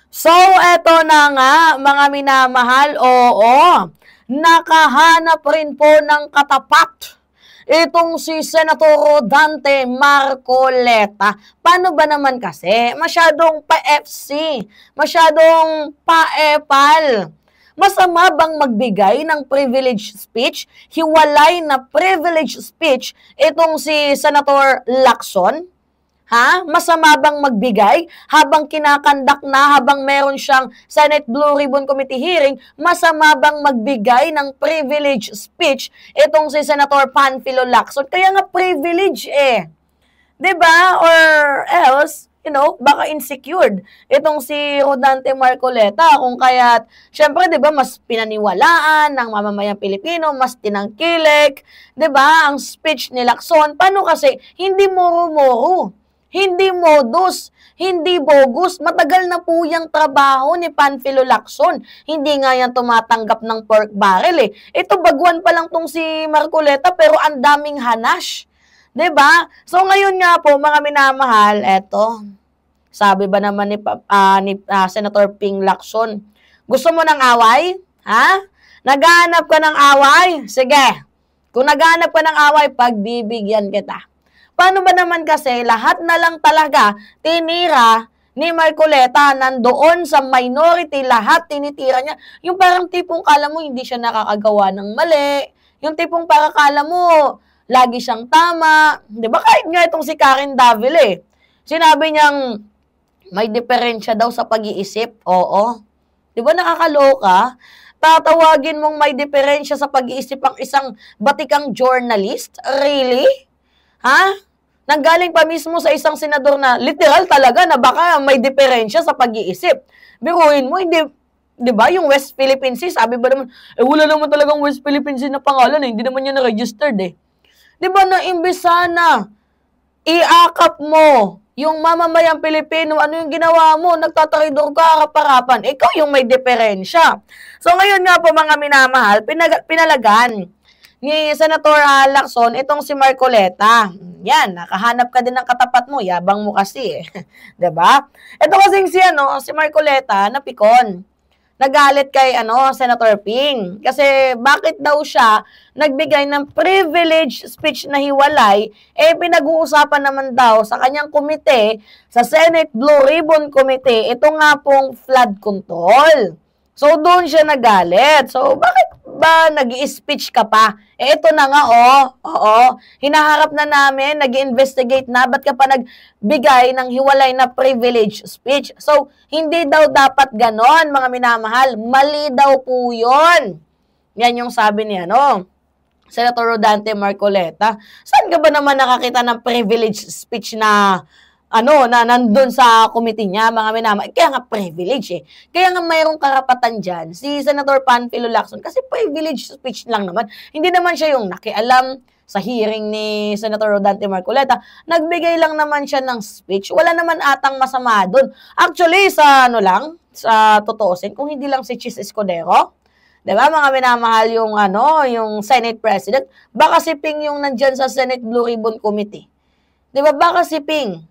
So, eto na nga, mga minamahal, oo, nakahanap rin po ng katapat itong si Senator Rodante Marcoleta. Paano ba naman kasi? Masyadong pa-FC, masyadong pa-epal. Masama bang magbigay ng privilege speech? Hiwalay na privilege speech itong si Senator Lacson? Ha? Masama bang magbigay habang kinakandak na, habang meron siyang Senate Blue Ribbon Committee hearing, masama bang magbigay ng privilege speech itong si Senator Panfilo Lacson? Kaya nga privilege eh. 'Di ba? Or else, baka insecure itong si Rodante Marcoleta kung kaya't, syempre, 'di ba, mas pinaniwalaan ng mamamayang Pilipino, mas tinangkilik, 'di ba, ang speech ni Lacson. Paano kasi hindi moro-moro? Hindi modus, hindi bogus. Matagal na po yung trabaho ni Panfilo Lacson. Hindi nga yan tumatanggap ng pork barrel eh. Ito baguan pa lang tong si Marcoleta pero ang daming hanash. 'Di ba? So ngayon nga po mga minamahal, eto. Sabi ba naman ni Senator Ping Lacson, gusto mo ng away? Ha? Naghahanap ka ng away? Sige. Kung naghahanap ka ng away, pagbibigyan kita. Paano ba naman kasi lahat na lang talaga tinira ni Marcoleta, nandoon sa minority, lahat tinitira niya. Yung parang tipong kala mo hindi siya nakakagawa ng mali. Yung tipong parang kala mo lagi siyang tama. Di ba kahit nga itong si Karen Davila eh. Sinabi niyang may diferensya daw sa pag-iisip. Oo. Di ba nakakaloka? Tatawagin mong may diferensya sa pag-iisip ang isang batikang journalist? Really? Ha? Nanggaling pa mismo sa isang senador na literal talaga na baka may diferensya sa pag-iisip. Biruin mo, hindi, di ba, yung West Philippine Sea, sabi ba naman, wala naman talagang West Philippine Sea na pangalan eh, hindi naman yan na-registered eh. Di ba, na imbes sana, iakap mo yung mamamayang Pilipino, ano yung ginawa mo, nagtataridor ka, harap-harapan, ikaw yung may diferensya. So ngayon nga po mga minamahal, pinalagan ni Senator Lacson itong si Marcoleta. Yan, nakahanap ka din ng katapat mo, yabang mo kasi eh. 'Di ba? Ito kasing si Marcoleta napikon. Nagalit kay Senator Ping kasi bakit daw siya nagbigay ng privilege speech na hiwalay, pinag-uusapan naman daw sa kanyang komite, sa Senate Blue Ribbon Committee, ito nga pong flood control. So, doon siya nagalit. So, bakit ba nag-i-speech ka pa? Ito na nga, oo. Hinaharap na namin, nag-investigate na, ba't ka pa nagbigay ng hiwalay na privilege speech? So, hindi daw dapat ganon, mga minamahal. Mali daw po yun. Yan yung sabi ni Senator Rodante Marcoleta. Saan ka ba naman nakakita ng privilege speech na na nandun sa committee niya, mga minamahal? Kaya nga privilege eh. Kaya nga mayroong karapatan dyan si Senator Panfilo Lacson kasi privilege speech lang naman. Hindi naman siya yung nakialam sa hearing ni Senator Rodante Marcoleta. Nagbigay lang naman siya ng speech. Wala naman atang masama dun. Actually, sa sa totoosin, kung hindi lang si Chis Escudero, diba, mga minamahal, yung Senate President, baka si Ping yung nandyan sa Senate Blue Ribbon Committee. Diba, baka si Ping.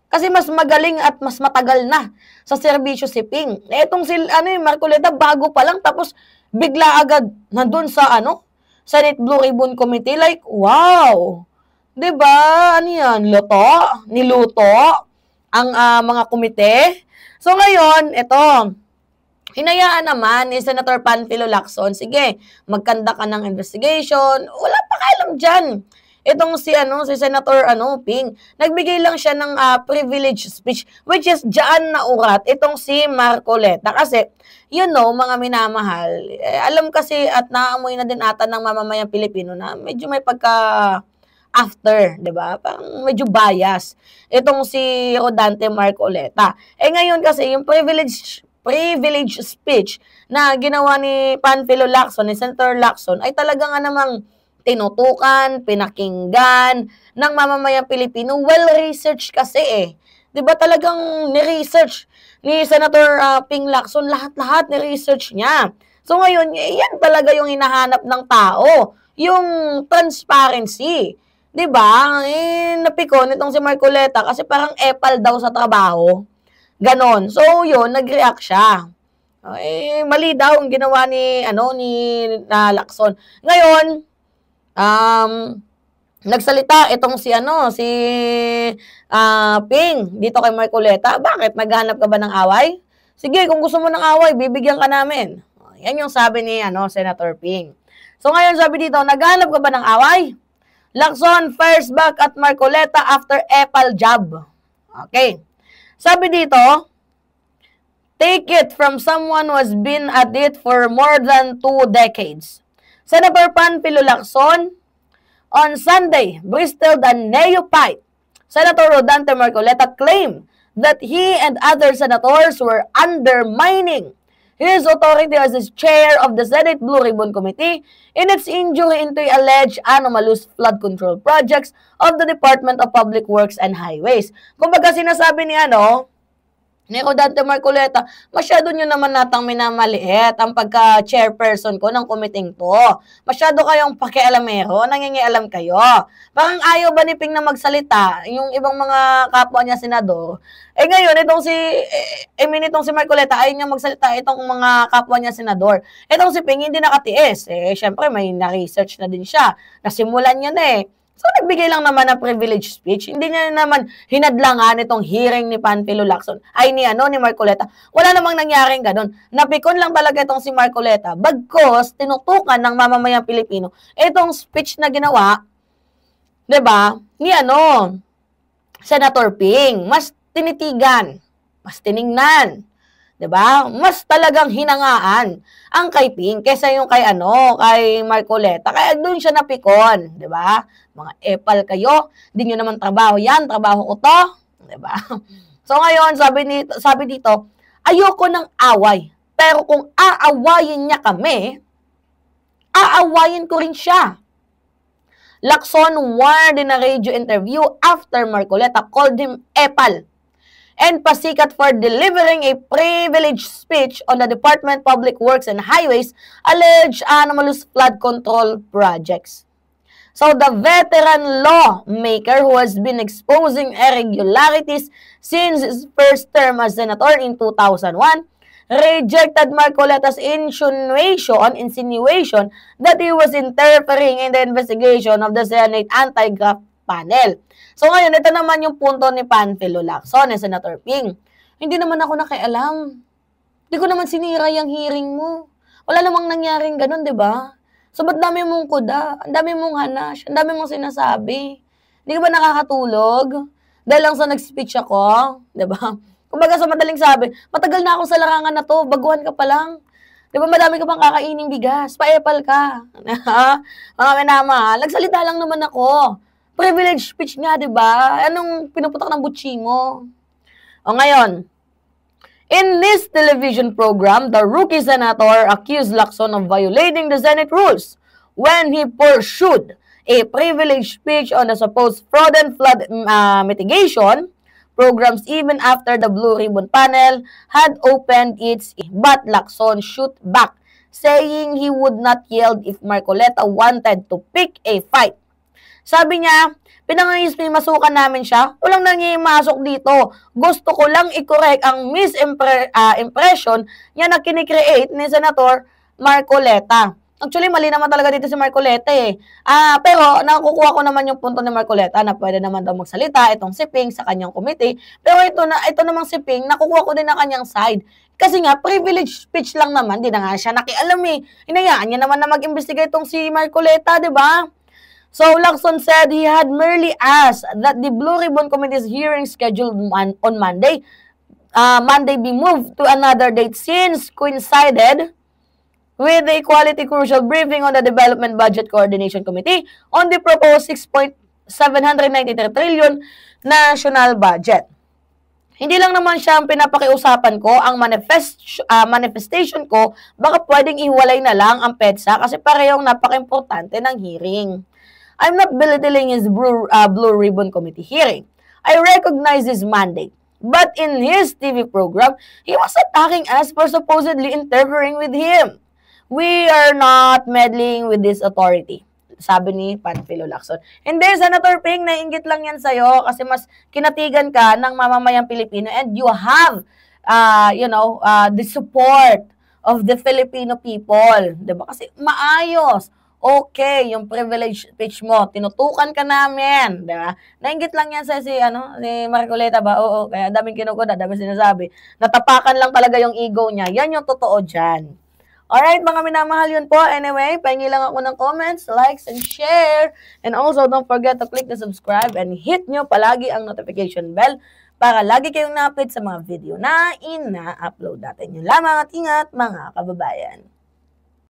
Kasi mas magaling at mas matagal na sa serbisyo si Ping. Etong Marcoleta, bago pa lang, tapos bigla agad nandun sa Senate Blue Ribbon Committee. Like, wow! Diba? Ano yan? Niluto ang mga komite. So ngayon, hinayaan naman ni Senator Panfilo Lacson, sige, magkanda ka ng investigation. Wala pa kailang dyan. Itong si Senator Ping, nagbigay lang siya ng privilege speech, which is dyan na urat itong si Marcoleta. Kasi, mga minamahal, alam kasi at naamoy na din ata ng mamamayang Pilipino na medyo may after, 'di ba? Parang medyo bias itong si Rodante Marcoleta. Ngayon kasi yung privilege speech na ginawa ni Panfilo Lacson, ni Senator Lacson, ay talaga nga namang tinutukan, pinakinggan ng mamamayang Pilipino. Well-researched kasi eh. 'Di ba talagang ni-research ni Senator Ping Lacson, lahat-lahat ni-research niya. So ngayon, yan talaga yung hinahanap ng tao, yung transparency. 'Di ba? Napikon itong si Marcoleta kasi parang epal daw sa trabaho. Ganon. So, yun, nag-react siya. Mali daw ang ginawa ni Lacson. Ngayon, nagsalita itong si Ping dito kay Marcoleta. Bakit? Naghahanap ka ba ng away? Sige, kung gusto mo ng away, bibigyan ka namin. Yan yung sabi ni Senator Ping. So ngayon sabi dito, naghahanap ka ba ng away? Lacson fires back at Marcoleta after EPAL job. Okay. Sabi dito, take it from someone who has been at it for more than 2 decades. Senator Panfilo Lacson, on Sunday, bristled a neophyte. Senator Rodante Marcoleta claimed that he and other senators were undermining his authority as chair of the Senate Blue Ribbon Committee in its injury into alleged anomalous flood control projects of the Department of Public Works and Highways. Kumbaga sinasabi ni Rodante Marcoleta, masyado nyo naman natang minamaliit ang pagka-chairperson ko ng committee to. Masyado kayong pakialamero, nangingialam kayo. Parang ayaw ba ni Ping na magsalita, yung ibang mga kapwa niya senador. Ngayon, itong si Marcoleta, ayaw niya magsalita itong mga kapwa niya senador. Itong si Ping, hindi nakatiis. Syempre, may na-research na din siya. Nasimulan niya na So, nagbigay lang naman ng privilege speech. Hindi niya naman hinadlangan itong hearing ni Panfilo Lacson. Ni Marcoleta. Wala namang nangyaring ganun. Napikon lang talaga itong si Marcoleta. Bagkos, tinutukan ng mamamayang Pilipino. Itong speech na ginawa, 'di ba? Ni Senator Ping. Mas tinitigan. Mas tiningnan. 'Di ba? Mas talagang hinangaan ang kay Ping kaysa yung kay Marcoleta. Kaya doon siya napikon, 'di ba? Mga epal kayo, di nyo naman trabaho yan, trabaho ko to, 'di ba? So ngayon, sabi dito, ayoko ng away. Pero kung aawayin niya kami, aawayin ko rin siya. Lacson warned in a radio interview after Marcoleta called him epal and pasikat for delivering a privileged speech on the Department of Public Works and Highways alleged anomalous flood control projects. So the veteran lawmaker who has been exposing irregularities since his first term as senator in 2001 rejected Marcoleta's insinuation that he was interfering in the investigation of the Senate anti-graft panel. So ngayon, ito naman yung punto ni Panfilo Lacson, ni Senator Ping. Hindi naman ako nakialam. Hindi ko naman sinira yung hearing mo. Wala namang nangyaring ganun, di ba? So, ba't dami mong kuda? Ang dami mong hanash? Ang dami mong sinasabi? Hindi ka ba nakakatulog? Dahil lang sa nag-speech ako? Di ba? Kumbaga sa madaling sabi, matagal na ako sa larangan na to, baguhan ka pa lang. Di ba madami ka pang kakaining bigas? Paepal ka. Mga minamahal, nagsalita lang naman ako. Privilege speech nga, di ba? Anong pinuputak ng butchi mo? Ngayon, in this television program, the rookie senator accused Lacson of violating the Senate rules when he pursued a privileged speech on the supposed fraud and flood mitigation programs even after the Blue Ribbon panel had opened its but Lacson shoot back, saying he would not yield if Marcoleta wanted to pick a fight. Sabi niya, pinangismasukan namin siya, walang nangimasok dito. Gusto ko lang i-correct ang misimpression niya na kinikreate ni Senator Marcoleta. Actually, mali naman talaga dito si Marcoleta pero nakukuha ko naman yung punto ni Marcoleta na pwede naman daw magsalita itong si Ping sa kanyang committee. Pero ito namang si Ping, nakukuha ko din na kanyang side. Kasi nga, privilege speech lang naman, di na nga siya nakialam Hinayaan niya naman na mag-investigate itong si Marcoleta, di ba? So, Lacson said he had merely asked that the Blue Ribbon Committee's hearing scheduled on Monday be moved to another date since coincided with the Equality Crucial briefing on the Development Budget Coordination Committee on the proposed 6.793 trillion national budget. Hindi lang naman siya ang pinapakiusapan ko, ang manifestation ko, baka pwedeng ihiwalay na lang ang PEDSA kasi parehong napaka-importante ng hearing. I'm not belittling his Blue Ribbon Committee hearing. I recognize his mandate. But in his TV program, he was attacking us for supposedly interfering with him. We are not meddling with this authority. Sabi ni Panfilo Lacson. Hindi, Senator Ping, naiinggit lang yan sa'yo kasi mas kinatigan ka ng mamamayang Pilipino and you have, the support of the Filipino people. Diba? Kasi maayos. Okay, yung privilege speech mo, tinutukan ka namin, di ba? Nainggit lang yan sa si Marcoleta ba? Oo, kaya daming kinukuda, daming sinasabi. Natapakan lang talaga yung ego niya. Yan yung totoo dyan. Alright, mga minamahal, yun po. Anyway, pahingi lang ako ng comments, likes, and share. And also, don't forget to click the subscribe and hit nyo palagi ang notification bell para lagi kayong na-update sa mga video na ina-upload natin. Yun lamang at ingat, mga kababayan.